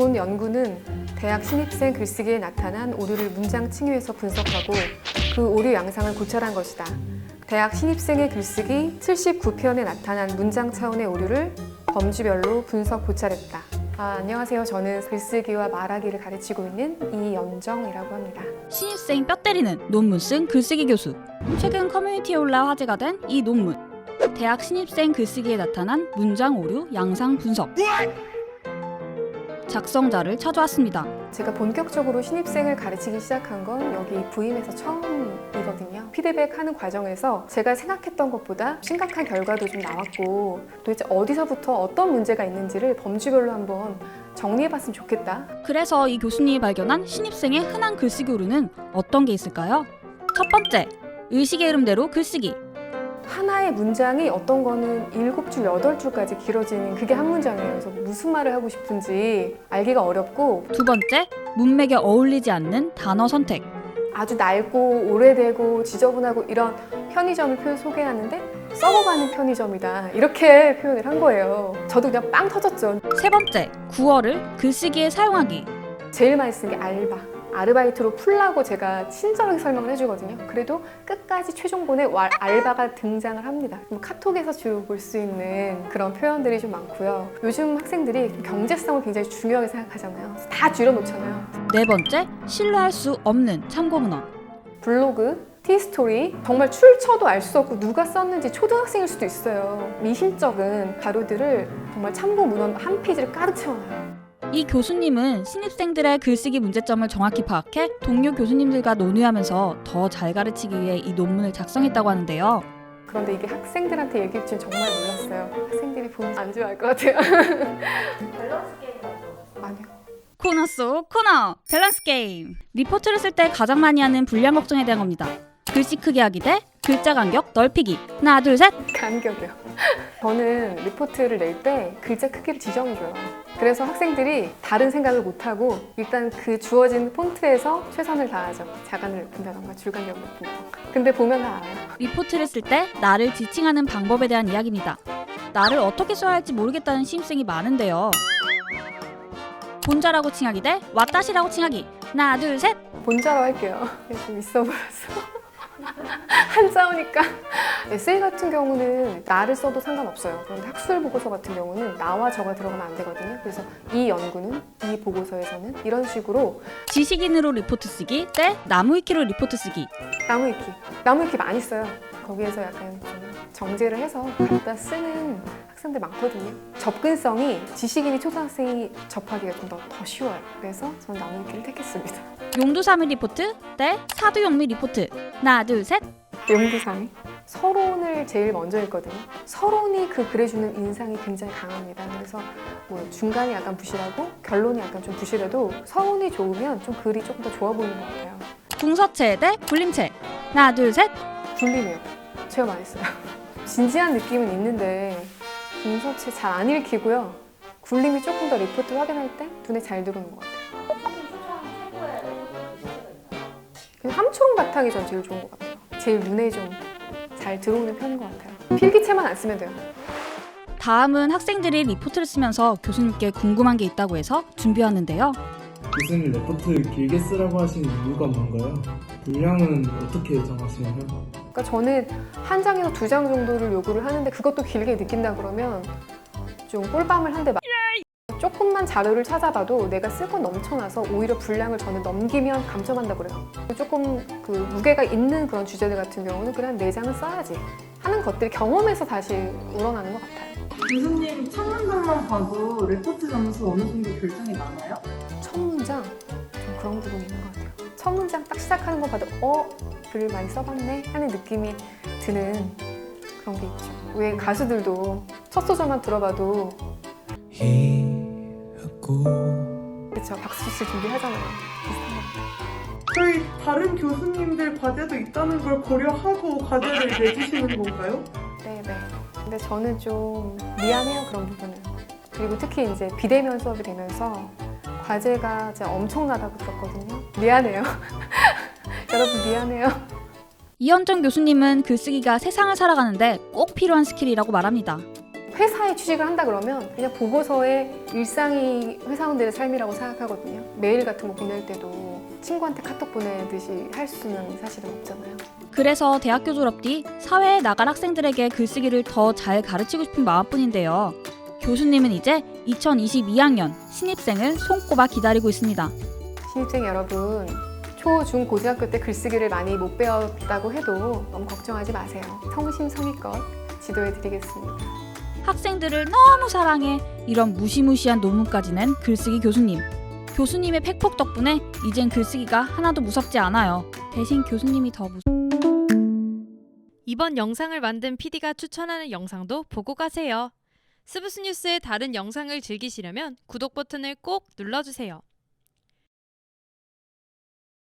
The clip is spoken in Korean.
본 연구는 대학 신입생 글쓰기에 나타난 오류를 문장 칭유해서 분석하고 그 오류 양상을 고찰한 것이다. 대학 신입생의 글쓰기 79편에 나타난 문장 차원의 오류를 범주별로 분석 고찰했다. 안녕하세요. 저는 글쓰기와 말하기를 가르치고 있는 이연정이라고 합니다. 신입생 뼈 때리는 논문 쓴 글쓰기 교수. 최근 커뮤니티에 올라 화제가 된 이 논문. 대학 신입생 글쓰기에 나타난 문장 오류 양상 분석. 작성자를 찾아왔습니다. 제가 본격적으로 신입생을 가르치기 시작한 건 여기 부임에서 처음이거든요. 피드백하는 과정에서 제가 생각했던 것보다 심각한 결과도 좀 나왔고 도대체 어디서부터 어떤 문제가 있는지를 범주별로 한번 정리해봤으면 좋겠다. 그래서 이 교수님이 발견한 신입생의 흔한 글쓰기 오류는 어떤 게 있을까요? 첫 번째, 의식의 흐름대로 글쓰기. 하나의 문장이 어떤 거는 7줄, 8줄까지 길어지는 그게 한 문장이에요. 그래서 무슨 말을 하고 싶은지 알기가 어렵고, 두 번째, 문맥에 어울리지 않는 단어 선택. 아주 낡고 오래되고 지저분하고 이런 편의점을 소개하는데 썩어가는 편의점이다 이렇게 표현을 한 거예요. 저도 그냥 빵 터졌죠. 세 번째, 구어를 글쓰기에 사용하기. 제일 많이 쓴 게 아르바이트로 풀라고 제가 친절하게 설명을 해주거든요. 그래도 끝까지 최종본에 알바가 등장을 합니다. 카톡에서 주로 볼 수 있는 그런 표현들이 좀 많고요. 요즘 학생들이 경제성을 굉장히 중요하게 생각하잖아요. 다 줄여놓잖아요. 네 번째, 신뢰할 수 없는 참고 문헌. 블로그, 티스토리, 정말 출처도 알 수 없고 누가 썼는지 초등학생일 수도 있어요. 미심쩍은 자료들을 정말 참고 문헌 한 페이지를 가득 채워놔요. 이 교수님은 신입생들의 글쓰기 문제점을 정확히 파악해 동료 교수님들과 논의하면서 더 잘 가르치기 위해 이 논문을 작성했다고 하는데요. 그런데 이게 학생들한테 얘기할 줄 정말 몰랐어요. 학생들이 보면 안 좋아할 것 같아요. 밸런스 게임 아니요. 코너 속 코너! 밸런스 게임! 리포트를 쓸 때 가장 많이 하는 불량 걱정에 대한 겁니다. 글씨 크게 하기 대 글자 간격 넓히기. 하나, 둘, 셋! 간격이요. 저는 리포트를 낼 때 글자 크기를 지정해줘요. 그래서 학생들이 다른 생각을 못하고 일단 그 주어진 폰트에서 최선을 다하죠. 자간을 높인다던가 줄간격을 높인다던가. 근데 보면 다 알아요. 리포트를 쓸 때 나를 지칭하는 방법에 대한 이야기입니다. 나를 어떻게 써야 할지 모르겠다는 신입생이 많은데요. 본자라고 칭하기 대 왓다시라고 칭하기. 하나, 둘, 셋! 본자로 할게요. 좀 있어 보여서. 한자어니까. 에세이 같은 경우는 나를 써도 상관없어요. 그런데 학술 보고서 같은 경우는 나와 저가 들어가면 안 되거든요. 그래서 이 연구는, 이 보고서에서는 이런 식으로 지식인으로 리포트 쓰기 대 나무위키로 리포트 쓰기. 나무위키 많이 써요. 거기에서 약간 좀 정제를 해서 갖다 쓰는 학생들 많거든요. 접근성이 지식인이 초등학생이 접하기가 좀 더 쉬워요. 그래서 저는 나무위키를 택했습니다. 용두사미 리포트 대 사두용미 리포트. 하나, 둘, 셋! 용두사미. 서론을 제일 먼저 읽거든요. 서론이 그 글에 주는 인상이 굉장히 강합니다. 그래서 뭐 중간이 약간 부실하고 결론이 약간 좀 부실해도 서론이 좋으면 좀 글이 조금 더 좋아 보이는 것 같아요. 궁서체 대 굴림체. 하나, 둘, 셋! 굴림이요. 제가 많이 써요. 진지한 느낌은 있는데 궁서체 잘 안 읽히고요. 굴림이 조금 더 리포트 확인할 때 눈에 잘 들어오는 것 같아요. 그냥 함초롱 바탕이 전 제일 좋은 것 같아요. 제일 눈에 좀 잘 들어오는 편인 것 같아요. 필기체만 안 쓰면 돼요. 다음은 학생들이 리포트를 쓰면서 교수님께 궁금한 게 있다고 해서 준비했는데요. 교수님 레포트 길게 쓰라고 하신 이유가 뭔가요? 분량은 어떻게 정하시나요? 그러니까 저는 한 장에서 2장 정도를 요구를 하는데 그것도 길게 느낀다 그러면 좀 꿀밤을 한 대 조금만 자료를 찾아봐도 내가 쓸 건 넘쳐나서 오히려 분량을 저는 넘기면 감점한다고 그래요. 조금 그 무게가 있는 그런 주제들 같은 경우는 그냥 4장은 써야지 하는 것들이 경험에서 다시 우러나는 것 같아요. 교수님 첫 문장만 봐도 레포트 점수 어느 정도 결정이 나나요? 첫 문장 좀 그런 부분이 있는 것 같아요. 첫 문장 딱 시작하는 거 봐도 글을 많이 써봤네 하는 느낌이 드는 그런 게 있죠. 왜 가수들도 첫 소절만 들어봐도 그렇죠. 박수 칠 준비하잖아요. 비슷한 것 같아요. 저희 다른 교수님들 과제도 있다는 걸 고려하고 과제를 내주시는 건가요? 네네. 근데 저는 좀 미안해요, 그런 부분은. 그리고 특히 이제 비대면 수업이 되면서 과제가 진짜 엄청나다고 들었거든요. 미안해요. 여러분 미안해요. 이현정 교수님은 글쓰기가 세상을 살아가는데 꼭 필요한 스킬이라고 말합니다. 회사에 취직을 한다 그러면 그냥 보고서에 일상이 회사원들의 삶이라고 생각하거든요. 메일 같은 거 보낼 때도 친구한테 카톡 보내듯이 할 수는 사실은 없잖아요. 그래서 대학교 졸업 뒤 사회에 나갈 학생들에게 글쓰기를 더 잘 가르치고 싶은 마음뿐인데요. 교수님은 이제 2022학년 신입생을 손꼽아 기다리고 있습니다. 신입생 여러분, 초, 중, 고등학교 때 글쓰기를 많이 못 배웠다고 해도 너무 걱정하지 마세요. 성심성의껏 지도해드리겠습니다. 학생들을 너무 사랑해 이런 무시무시한 논문까지 낸 글쓰기 교수님. 교수님의 팩폭 덕분에 이젠 글쓰기가 하나도 무섭지 않아요. 대신 교수님이 더 이번 영상을 만든 PD가 추천하는 영상도 보고 가세요. 스브스 뉴스의 다른 영상을 즐기시려면 구독 버튼을 꼭 눌러주세요.